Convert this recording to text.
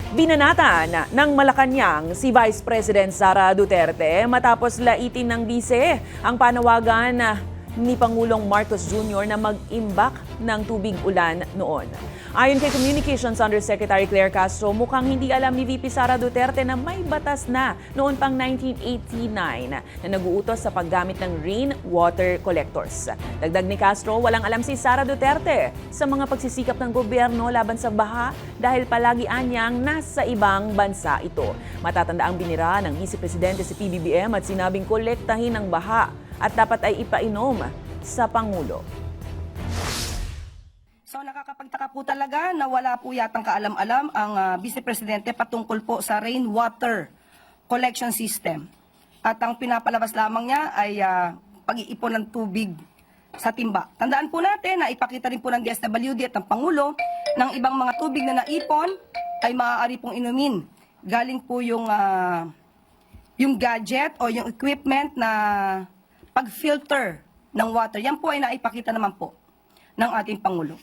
Binanatan ng Malacanang si Vice President Sara Duterte matapos laitin ng bise ang panawagan ni Pangulong Marcos Jr. na mag-imbak ng tubig ulan noon. Ayon kay Communications Undersecretary Claire Castro, mukhang hindi alam ni VP Sara Duterte na may batas na noon pang 1989 na nag-uutos sa paggamit ng rainwater collectors. Dagdag ni Castro, walang alam si Sara Duterte sa mga pagsisikap ng gobyerno laban sa baha dahil palagi anyang nasa ibang bansa ito. Matatanda ang binira ng Vice Presidente si PBBM at sinabing kolektahin ang baha at dapat ay ipainom sa Pangulo. So nakakapagtaka po talaga na wala po yatang kaalam-alam ang Vice Presidente patungkol po sa rainwater collection system. At ang pinapalabas lamang niya ay pag-iipon ng tubig sa timba. Tandaan po natin na ipakita rin po ng DSWD at ng Pangulo ng ibang mga tubig na naipon ay maaari pong inumin. Galing po yung gadget o yung equipment na pag-filter ng water. Yan po ay naipakita naman po ng ating Pangulo.